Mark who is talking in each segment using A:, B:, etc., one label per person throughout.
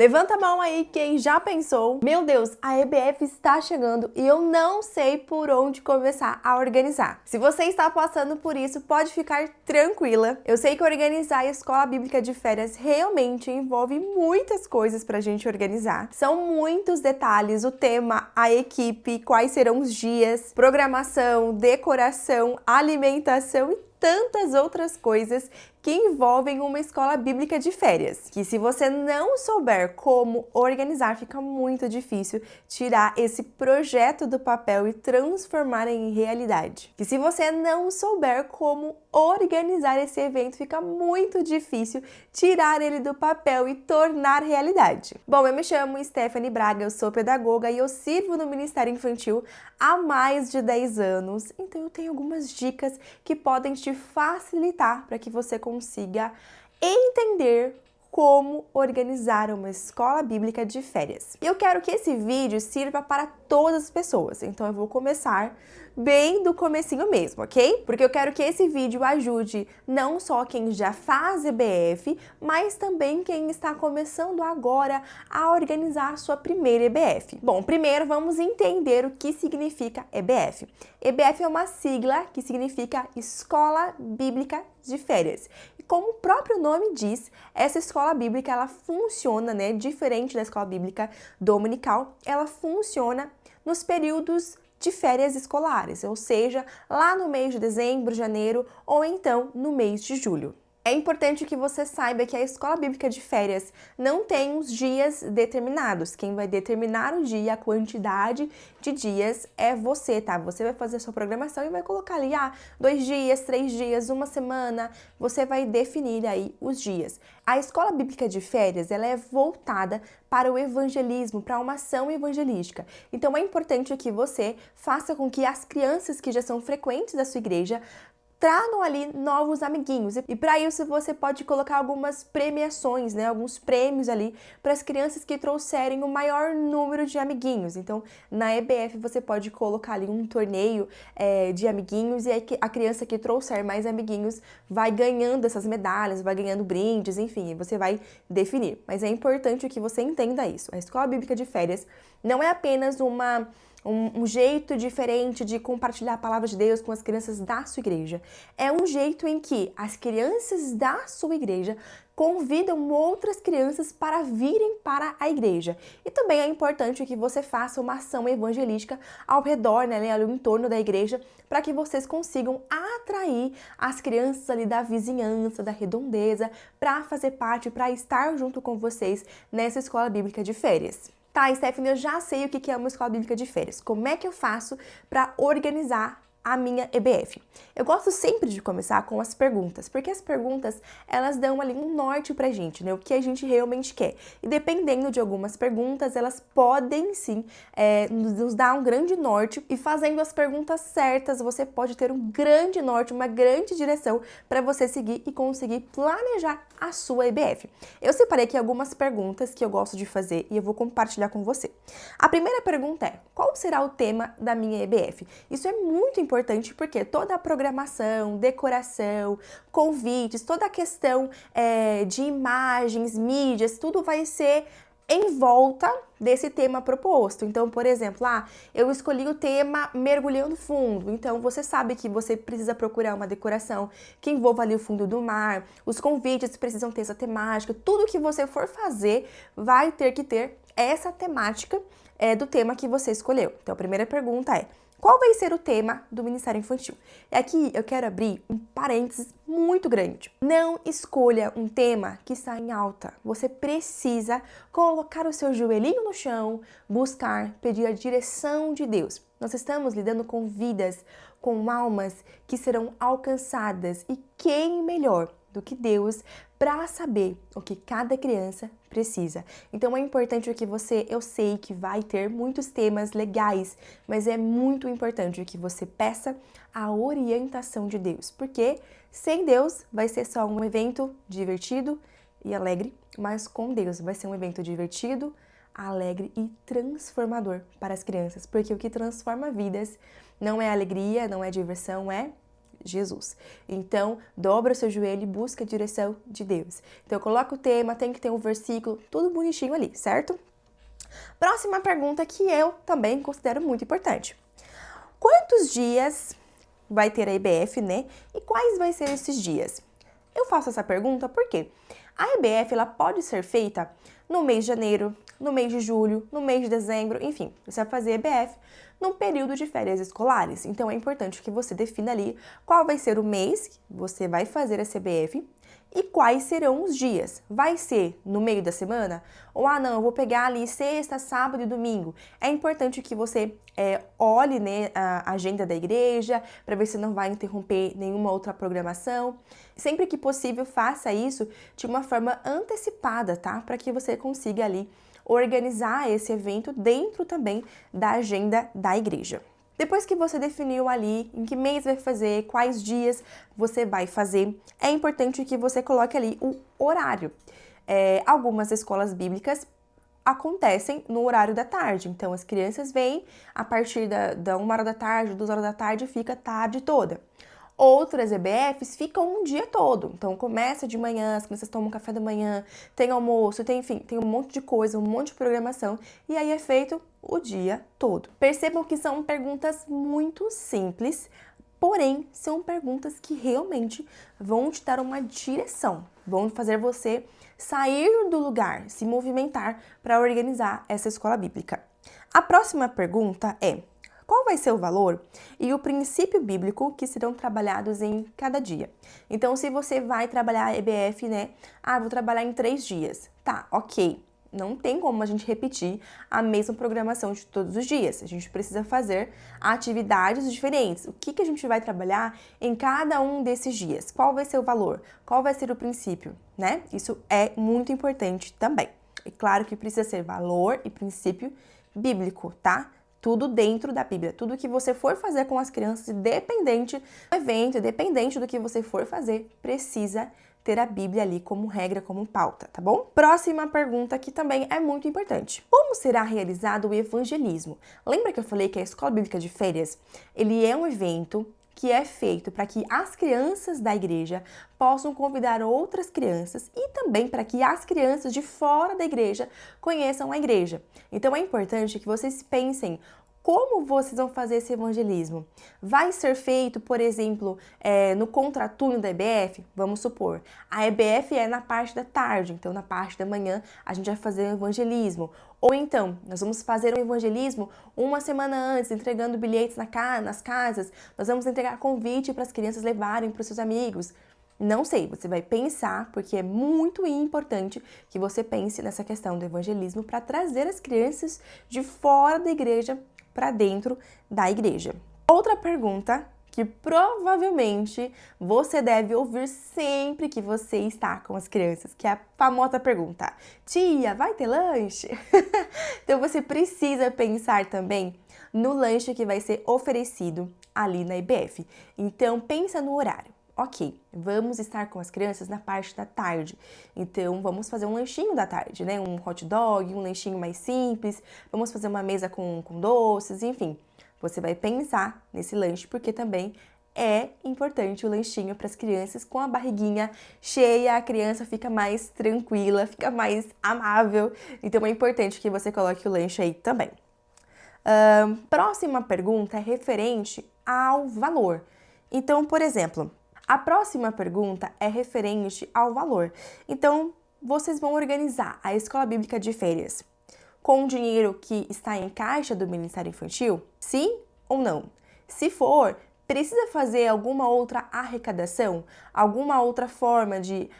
A: Levanta a mão aí quem já pensou, meu Deus, a EBF está chegando e eu não sei por onde começar a organizar. Se você está passando por isso, pode ficar tranquila. Eu sei que organizar a escola bíblica de férias realmente envolve muitas coisas pra gente organizar. São muitos detalhes, o tema, a equipe, quais serão os dias, programação, decoração, alimentação e tantas outras coisas que envolvem uma escola bíblica de férias, que se você não souber como organizar, fica muito difícil tirar esse projeto do papel e transformar em realidade. Que se você não souber como organizar esse evento, fica muito difícil tirar ele do papel e tornar realidade. Bom, eu me chamo Stephanie Braga, eu sou pedagoga e eu sirvo no Ministério Infantil há mais de 10 anos, então eu tenho algumas dicas que podem te facilitar para que você consiga entender como organizar uma escola bíblica de férias. E eu quero que esse vídeo sirva para todas as pessoas, então eu vou começar bem do comecinho mesmo, ok? Porque eu quero que esse vídeo ajude não só quem já faz EBF, mas também quem está começando agora a organizar a sua primeira EBF. Bom, primeiro vamos entender o que significa EBF. EBF é uma sigla que significa Escola Bíblica de Férias. E como o próprio nome diz, essa escola bíblica ela funciona, né, diferente da escola bíblica dominical, ela funciona nos períodos de férias escolares, ou seja, lá no mês de dezembro, janeiro ou então no mês de julho. É importante que você saiba que a escola bíblica de férias não tem os dias determinados. Quem vai determinar o dia, a quantidade de dias é você, tá? Você vai fazer a sua programação e vai colocar ali, 2 dias, 3 dias, uma semana. Você vai definir aí os dias. A escola bíblica de férias, ela é voltada para o evangelismo, para uma ação evangelística. Então é importante que você faça com que as crianças que já são frequentes da sua igreja tragam ali novos amiguinhos. E para isso você pode colocar algumas premiações, né? Alguns prêmios ali para as crianças que trouxerem o maior número de amiguinhos. Então, na EBF você pode colocar ali um torneio de amiguinhos e aí a criança que trouxer mais amiguinhos vai ganhando essas medalhas, vai ganhando brindes, enfim, você vai definir. Mas é importante que você entenda isso. A escola bíblica de férias não é apenas um jeito diferente de compartilhar a palavra de Deus com as crianças da sua igreja. É um jeito em que as crianças da sua igreja convidam outras crianças para virem para a igreja. E também é importante que você faça uma ação evangelística ao redor, né, ali em torno da igreja, para que vocês consigam atrair as crianças ali da vizinhança, da redondeza, para fazer parte, para estar junto com vocês nessa escola bíblica de férias. Tá, Stephanie, eu já sei o que é uma escola bíblica de férias. Como é que eu faço para organizar a minha EBF? Eu gosto sempre de começar com as perguntas, porque as perguntas, elas dão ali um norte pra gente, né? O que a gente realmente quer. E dependendo de algumas perguntas, elas podem sim nos dar um grande norte, e fazendo as perguntas certas, você pode ter um grande norte, uma grande direção para você seguir e conseguir planejar a sua EBF. Eu separei aqui algumas perguntas que eu gosto de fazer e eu vou compartilhar com você. A primeira pergunta é: qual será o tema da minha EBF? Isso é muito importante porque toda a programação, decoração, convites, toda a questão de imagens, mídias, tudo vai ser em volta desse tema proposto. Então, por exemplo, eu escolhi o tema mergulhando fundo. Então, você sabe que você precisa procurar uma decoração que envolva ali o fundo do mar, os convites precisam ter essa temática, tudo que você for fazer vai ter que ter essa temática do tema que você escolheu. Então, a primeira pergunta é: qual vai ser o tema do Ministério Infantil? E aqui eu quero abrir um parênteses muito grande. Não escolha um tema que está em alta. Você precisa colocar o seu joelhinho no chão, buscar, pedir a direção de Deus. Nós estamos lidando com vidas, com almas que serão alcançadas. E quem melhor do que Deus para saber o que cada criança precisa. Então é importante que eu sei que vai ter muitos temas legais, mas é muito importante que você peça a orientação de Deus, porque sem Deus vai ser só um evento divertido e alegre, mas com Deus vai ser um evento divertido, alegre e transformador para as crianças, porque o que transforma vidas não é alegria, não é diversão, é Jesus. Então, dobra o seu joelho e busca a direção de Deus. Então, coloca o tema, tem que ter um versículo, tudo bonitinho ali, certo? Próxima pergunta que eu também considero muito importante. Quantos dias vai ter a EBF, né? E quais vai ser esses dias? Eu faço essa pergunta porque a EBF ela pode ser feita no mês de janeiro, no mês de julho, no mês de dezembro, enfim, você vai fazer EBF no período de férias escolares. Então é importante que você defina ali qual vai ser o mês que você vai fazer essa EBF e quais serão os dias. Vai ser no meio da semana? Ou, não, eu vou pegar ali sexta, sábado e domingo. É importante que você olhe, né, a agenda da igreja para ver se não vai interromper nenhuma outra programação. Sempre que possível, faça isso de uma forma antecipada, tá? Para que você consiga ali organizar esse evento dentro também da agenda da igreja. Depois que você definiu ali em que mês vai fazer, quais dias você vai fazer, é importante que você coloque ali o horário. Algumas escolas bíblicas acontecem no horário da tarde, então as crianças vêm a partir da 1 hora da tarde, 2 horas da tarde, fica a tarde toda. Outras EBFs ficam um dia todo, então começa de manhã, as crianças tomam café da manhã, tem almoço, tem um monte de coisa, um monte de programação, e aí é feito o dia todo. Percebam que são perguntas muito simples, porém são perguntas que realmente vão te dar uma direção, vão fazer você sair do lugar, se movimentar para organizar essa escola bíblica. A próxima pergunta é: qual vai ser o valor e o princípio bíblico que serão trabalhados em cada dia? Então, se você vai trabalhar a EBF, né? Vou trabalhar em 3 dias. Tá, ok. Não tem como a gente repetir a mesma programação de todos os dias. A gente precisa fazer atividades diferentes. O que a gente vai trabalhar em cada um desses dias? Qual vai ser o valor? Qual vai ser o princípio, né? Isso é muito importante também. E claro que precisa ser valor e princípio bíblico, tá? Tudo dentro da Bíblia, tudo que você for fazer com as crianças, independente do evento, independente do que você for fazer, precisa ter a Bíblia ali como regra, como pauta, tá bom? Próxima pergunta que também é muito importante. Como será realizado o evangelismo? Lembra que eu falei que a Escola Bíblica de Férias, ele é um evento que é feito para que as crianças da igreja possam convidar outras crianças e também para que as crianças de fora da igreja conheçam a igreja. Então é importante que vocês pensem como vocês vão fazer esse evangelismo. Vai ser feito, por exemplo, no contraturno da EBF? Vamos supor, a EBF é na parte da tarde, então na parte da manhã a gente vai fazer o evangelismo. Ou então, nós vamos fazer um evangelismo uma semana antes, entregando bilhetes nas casas, nós vamos entregar convite para as crianças levarem para os seus amigos. Não sei, você vai pensar, porque é muito importante que você pense nessa questão do evangelismo para trazer as crianças de fora da igreja para dentro da igreja. Outra pergunta que provavelmente você deve ouvir sempre que você está com as crianças, que é a famosa pergunta: tia, vai ter lanche? Então você precisa pensar também no lanche que vai ser oferecido ali na EBF. Então pensa no horário. Ok, vamos estar com as crianças na parte da tarde, então vamos fazer um lanchinho da tarde, né? Um hot dog, um lanchinho mais simples, vamos fazer uma mesa com doces, enfim. Você vai pensar nesse lanche porque também é importante o lanchinho para as crianças com a barriguinha cheia, a criança fica mais tranquila, fica mais amável, então é importante que você coloque o lanche aí também. Próxima pergunta é referente ao valor. Então, por exemplo, a próxima pergunta é referente ao valor. Então, vocês vão organizar a Escola Bíblica de Férias com o dinheiro que está em caixa do Ministério Infantil? Sim ou não? Se for, precisa fazer alguma outra arrecadação? Alguma outra forma de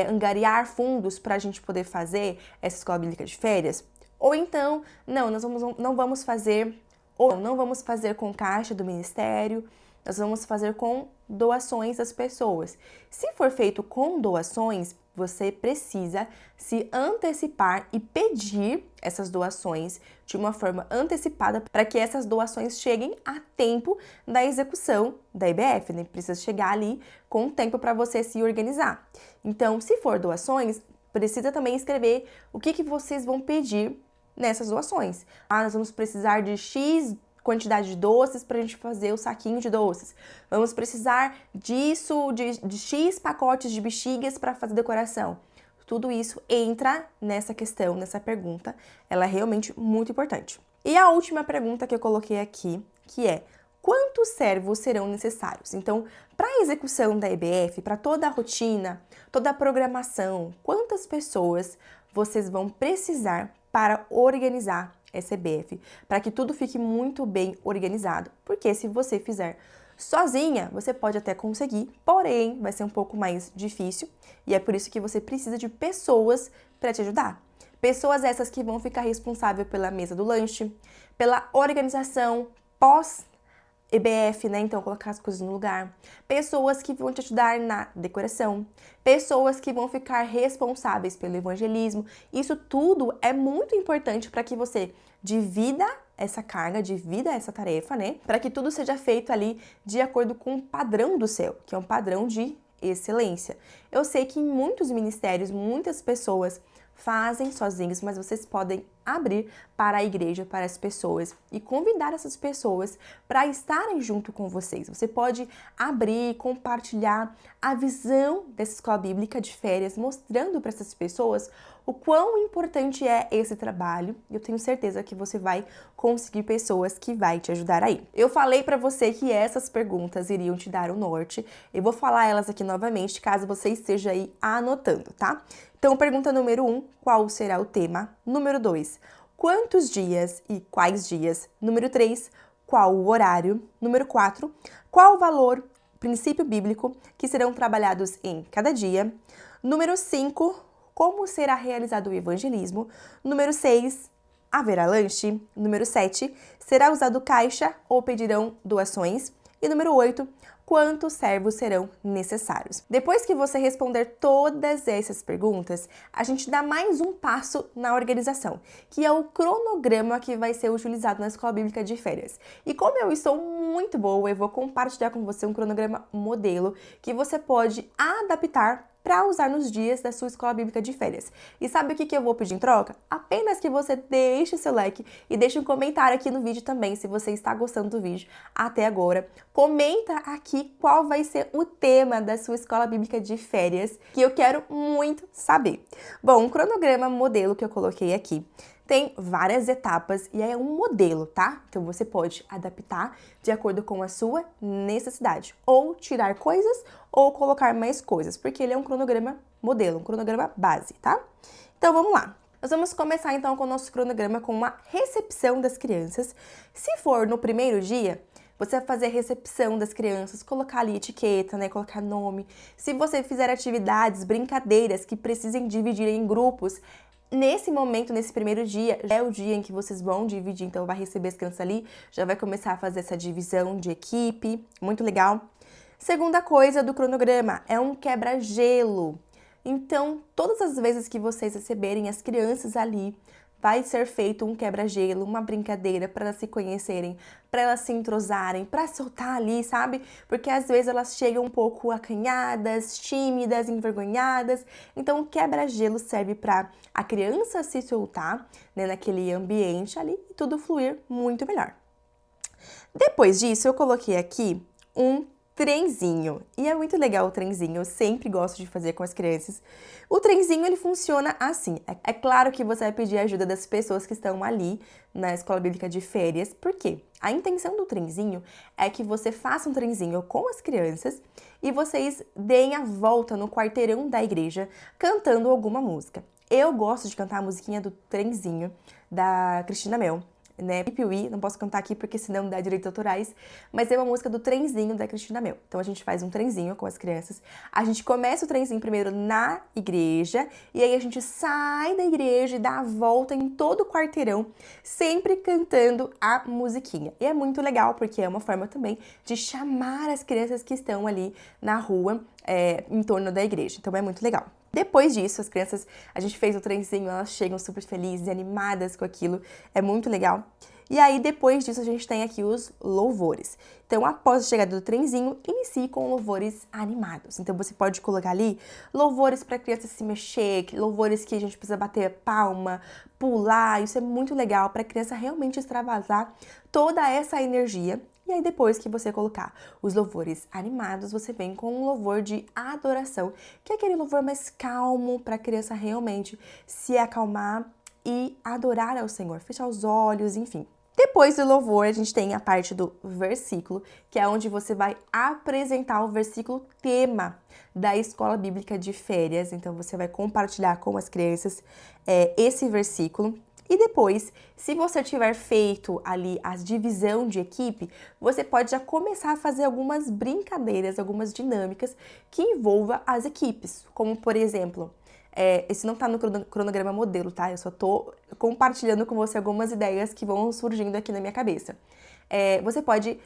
A: angariar fundos para a gente poder fazer essa Escola Bíblica de Férias? Ou então, não, nós não vamos fazer, ou não vamos fazer com caixa do Ministério, nós vamos fazer com doações das pessoas. Se for feito com doações, você precisa se antecipar e pedir essas doações de uma forma antecipada para que essas doações cheguem a tempo da execução da EBF, né? Precisa chegar ali com tempo para você se organizar. Então, se for doações, precisa também escrever o que vocês vão pedir nessas doações. Nós vamos precisar de X quantidade de doces para a gente fazer o saquinho de doces. Vamos precisar disso, de X pacotes de bexigas para fazer decoração. Tudo isso entra nessa questão, nessa pergunta. Ela é realmente muito importante. E a última pergunta que eu coloquei aqui, que é: quantos servos serão necessários? Então, para a execução da EBF, para toda a rotina, toda a programação, quantas pessoas vocês vão precisar para organizar essa EBF? Para que tudo fique muito bem organizado. Porque se você fizer sozinha, você pode até conseguir, porém vai ser um pouco mais difícil e é por isso que você precisa de pessoas para te ajudar. Pessoas essas que vão ficar responsáveis pela mesa do lanche, pela organização pós EBF, né? Então, colocar as coisas no lugar. Pessoas que vão te ajudar na decoração. Pessoas que vão ficar responsáveis pelo evangelismo. Isso tudo é muito importante para que você divida essa carga, divida essa tarefa, né? Para que tudo seja feito ali de acordo com o padrão do céu, que é um padrão de excelência. Eu sei que em muitos ministérios, muitas pessoas fazem sozinhos, mas vocês podem abrir para a igreja, para as pessoas e convidar essas pessoas para estarem junto com vocês. Você pode abrir, compartilhar a visão dessa escola bíblica de férias, mostrando para essas pessoas o quão importante é esse trabalho. Eu tenho certeza que você vai conseguir pessoas que vai te ajudar aí. Eu falei para você que essas perguntas iriam te dar o norte. Eu vou falar elas aqui novamente, caso você esteja aí anotando, tá? Então, pergunta número 1, qual será o tema? Número 2, quantos dias e quais dias? Número 3, qual o horário? Número 4, qual o valor, princípio bíblico, que serão trabalhados em cada dia? Número 5, como será realizado o evangelismo? Número 6, haverá lanche? Número 7, será usado caixa ou pedirão doações? E número 8, quantos servos serão necessários? Depois que você responder todas essas perguntas, a gente dá mais um passo na organização, que é o cronograma que vai ser utilizado na Escola Bíblica de Férias. E como eu estou muito boa, eu vou compartilhar com você um cronograma modelo que você pode adaptar para usar nos dias da sua escola bíblica de férias. E sabe o que eu vou pedir em troca? Apenas que você deixe o seu like e deixe um comentário aqui no vídeo também, se você está gostando do vídeo até agora. Comenta aqui qual vai ser o tema da sua escola bíblica de férias, que eu quero muito saber. Bom, um cronograma modelo que eu coloquei aqui tem várias etapas e é um modelo, tá? Então você pode adaptar de acordo com a sua necessidade, ou tirar coisas ou colocar mais coisas, porque ele é um cronograma modelo, um cronograma base, tá? Então vamos lá. Nós vamos começar então com o nosso cronograma com uma recepção das crianças. Se for no primeiro dia, você vai fazer a recepção das crianças, colocar ali etiqueta, né, colocar nome. Se você fizer atividades, brincadeiras que precisem dividir em grupos, nesse momento, nesse primeiro dia, é o dia em que vocês vão dividir, então vai receber as crianças ali, já vai começar a fazer essa divisão de equipe, muito legal. Segunda coisa do cronograma é um quebra-gelo. Então, todas as vezes que vocês receberem as crianças ali, vai ser feito um quebra-gelo, uma brincadeira para elas se conhecerem, para elas se entrosarem, para soltar ali, sabe? Porque às vezes elas chegam um pouco acanhadas, tímidas, envergonhadas. Então o quebra-gelo serve para a criança se soltar, né, naquele ambiente ali e tudo fluir muito melhor. Depois disso, eu coloquei aqui um trenzinho. E é muito legal o trenzinho, eu sempre gosto de fazer com as crianças. O trenzinho, ele funciona assim. É claro que você vai pedir a ajuda das pessoas que estão ali na Escola Bíblica de Férias. Por quê? A intenção do trenzinho é que você faça um trenzinho com as crianças e vocês deem a volta no quarteirão da igreja cantando alguma música. Eu gosto de cantar a musiquinha do trenzinho da Cristina Mel, né? Pipiuí, não posso cantar aqui porque senão dá direitos autorais, mas é uma música do trenzinho da Cristina Mel. Então a gente faz um trenzinho com as crianças, a gente começa o trenzinho primeiro na igreja e aí a gente sai da igreja e dá a volta em todo o quarteirão, sempre cantando a musiquinha. E é muito legal porque é uma forma também de chamar as crianças que estão ali na rua, em torno da igreja. Então é muito legal. Depois disso, as crianças, a gente fez o trenzinho, elas chegam super felizes e animadas com aquilo, é muito legal. E aí, depois disso, a gente tem aqui os louvores. Então, após a chegada do trenzinho, inicie com louvores animados. Então, você pode colocar ali louvores para a criança se mexer, louvores que a gente precisa bater palma, pular. Isso é muito legal para a criança realmente extravasar toda essa energia. E aí, depois que você colocar os louvores animados, você vem com um louvor de adoração, que é aquele louvor mais calmo para a criança realmente se acalmar e adorar ao Senhor, fechar os olhos, enfim. Depois do louvor, a gente tem a parte do versículo, que é onde você vai apresentar o versículo tema da escola bíblica de férias. Então, você vai compartilhar com as crianças esse versículo. E depois, se você tiver feito ali a divisão de equipe, você pode já começar a fazer algumas brincadeiras, algumas dinâmicas que envolvam as equipes. Como, por exemplo, esse não tá no cronograma modelo, tá? Eu só tô compartilhando com você algumas ideias que vão surgindo aqui na minha cabeça. Você pode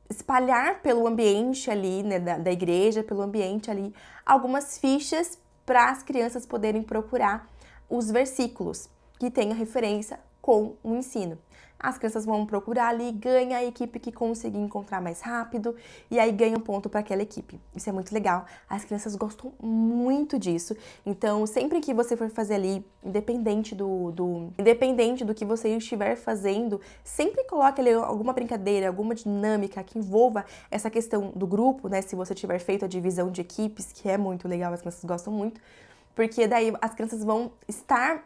A: espalhar pelo ambiente ali, né, da igreja, pelo ambiente ali, algumas fichas para as crianças poderem procurar os versículos que tenha referência com o ensino. As crianças vão procurar ali, ganha a equipe que conseguir encontrar mais rápido e aí ganha um ponto para aquela equipe. Isso é muito legal. As crianças gostam muito disso. Então, sempre que você for fazer ali, independente do que você estiver fazendo, sempre coloque ali alguma brincadeira, alguma dinâmica que envolva essa questão do grupo, né? Se você tiver feito a divisão de equipes, que é muito legal, as crianças gostam muito. Porque daí as crianças vão ficar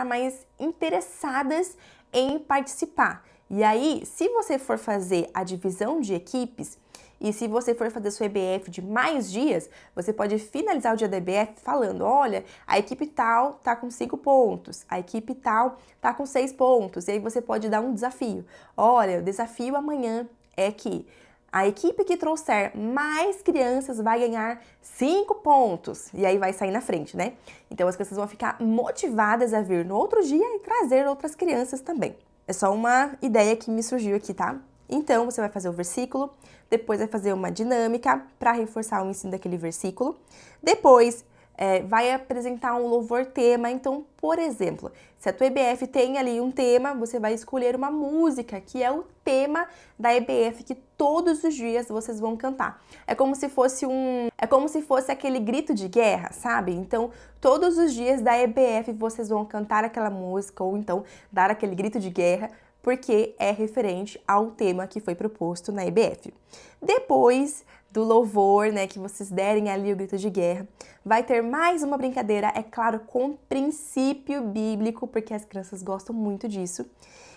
A: mais interessadas em participar. E aí, se você for fazer a divisão de equipes e se você for fazer sua EBF de mais dias, você pode finalizar o dia da EBF falando, olha, a equipe tal tá com 5 pontos, a equipe tal tá com 6 pontos. E aí você pode dar um desafio. Olha, o desafio amanhã é que a equipe que trouxer mais crianças vai ganhar 5 pontos. E aí vai sair na frente, né? Então as crianças vão ficar motivadas a vir no outro dia e trazer outras crianças também. É só uma ideia que me surgiu aqui, tá? Então você vai fazer o versículo, depois vai fazer uma dinâmica para reforçar o ensino daquele versículo. Depois vai apresentar um louvor tema. Então, por exemplo, se a tua EBF tem ali um tema, você vai escolher uma música que é o tema da EBF que todos os dias vocês vão cantar. É como se fosse aquele grito de guerra, sabe? Então, todos os dias da EBF vocês vão cantar aquela música ou então dar aquele grito de guerra, porque é referente ao tema que foi proposto na EBF. Depois do louvor, né, que vocês derem ali o grito de guerra, vai ter mais uma brincadeira, é claro, com princípio bíblico, porque as crianças gostam muito disso.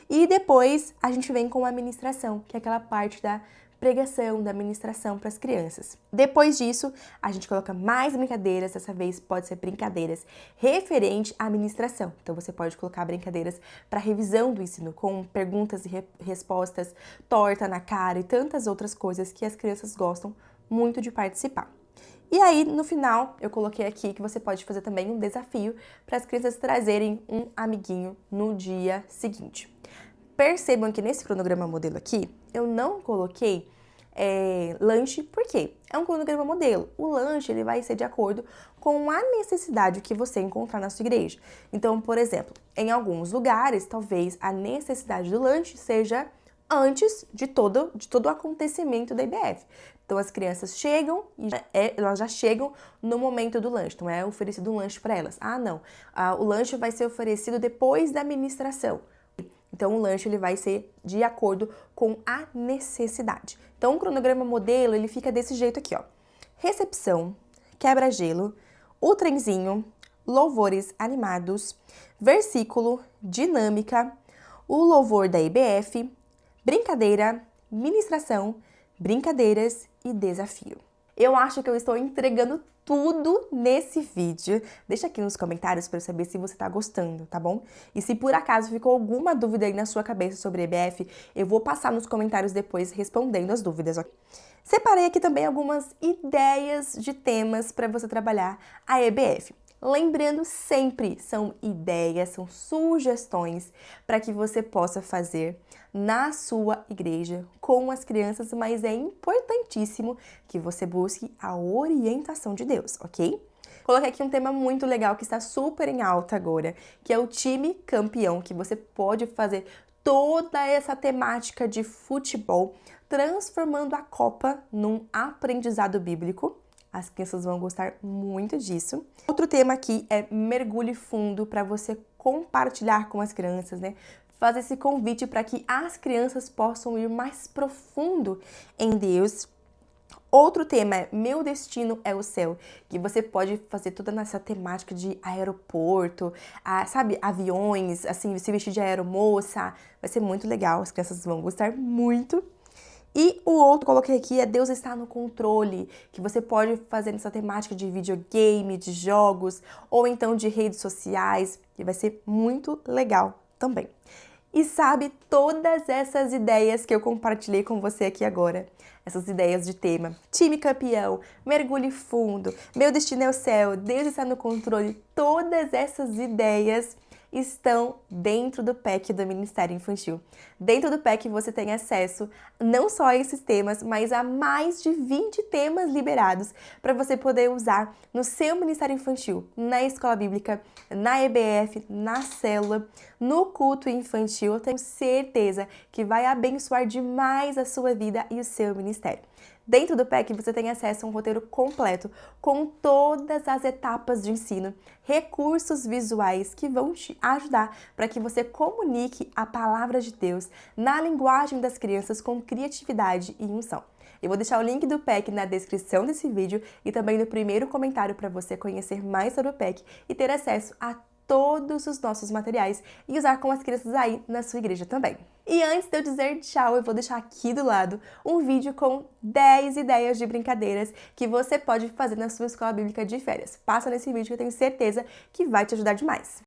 A: E depois a gente vem com a ministração, que é aquela parte da pregação, da ministração para as crianças. Depois disso, a gente coloca mais brincadeiras, dessa vez pode ser brincadeiras referente à ministração. Então você pode colocar brincadeiras para revisão do ensino, com perguntas e respostas, torta na cara e tantas outras coisas que as crianças gostam muito de participar. E aí, no final, eu coloquei aqui que você pode fazer também um desafio para as crianças trazerem um amiguinho no dia seguinte. Percebam que nesse cronograma modelo aqui, eu não coloquei lanche, por quê? É um cronograma modelo. O lanche ele vai ser de acordo com a necessidade que você encontrar na sua igreja. Então, por exemplo, em alguns lugares, talvez a necessidade do lanche seja antes de todo o acontecimento da IBF. Então, as crianças chegam e elas já chegam no momento do lanche. Então, é oferecido um lanche para elas. Ah, não. O lanche vai ser oferecido depois da ministração. Então, o lanche ele vai ser de acordo com a necessidade. Então, o cronograma modelo, ele fica desse jeito aqui, ó. Recepção, quebra-gelo, o trenzinho, louvores animados, versículo, dinâmica, o louvor da IBF, brincadeira, ministração, brincadeiras e desafio. Eu acho que eu estou entregando tudo nesse vídeo. Deixa aqui nos comentários para eu saber se você está gostando, tá bom? E se por acaso ficou alguma dúvida aí na sua cabeça sobre a EBF, eu vou passar nos comentários depois respondendo as dúvidas, ok? Separei aqui também algumas ideias de temas para você trabalhar a EBF. Lembrando sempre, são ideias, são sugestões para que você possa fazer na sua igreja com as crianças, mas é importantíssimo que você busque a orientação de Deus, ok? Coloquei aqui um tema muito legal que está super em alta agora, que é o time campeão, que você pode fazer toda essa temática de futebol, transformando a Copa num aprendizado bíblico. As crianças vão gostar muito disso. Outro tema aqui é mergulhe fundo para você compartilhar com as crianças, né? Fazer esse convite para que as crianças possam ir mais profundo em Deus. Outro tema é Meu Destino é o Céu, que você pode fazer toda nessa temática de aeroporto, sabe, aviões, assim, se vestir de aeromoça. Vai ser muito legal, as crianças vão gostar muito. E o outro que eu coloquei aqui é Deus está no controle, que você pode fazer nessa temática de videogame, de jogos, ou então de redes sociais, que vai ser muito legal também. E sabe, todas essas ideias que eu compartilhei com você aqui agora, essas ideias de tema, time campeão, mergulhe fundo, meu destino é o céu, Deus está no controle, todas essas ideias estão dentro do pack do Ministério Infantil. Dentro do pack você tem acesso não só a esses temas, mas a mais de 20 temas liberados para você poder usar no seu Ministério Infantil, na escola bíblica, na EBF, na célula, no culto infantil. Eu tenho certeza que vai abençoar demais a sua vida e o seu ministério. Dentro do PEC, você tem acesso a um roteiro completo com todas as etapas de ensino, recursos visuais que vão te ajudar para que você comunique a palavra de Deus na linguagem das crianças com criatividade e unção. Eu vou deixar o link do PEC na descrição desse vídeo e também no primeiro comentário para você conhecer mais sobre o PEC e ter acesso a todos os nossos materiais e usar com as crianças aí na sua igreja também. E antes de eu dizer tchau, eu vou deixar aqui do lado um vídeo com 10 ideias de brincadeiras que você pode fazer na sua escola bíblica de férias. Passa nesse vídeo que eu tenho certeza que vai te ajudar demais.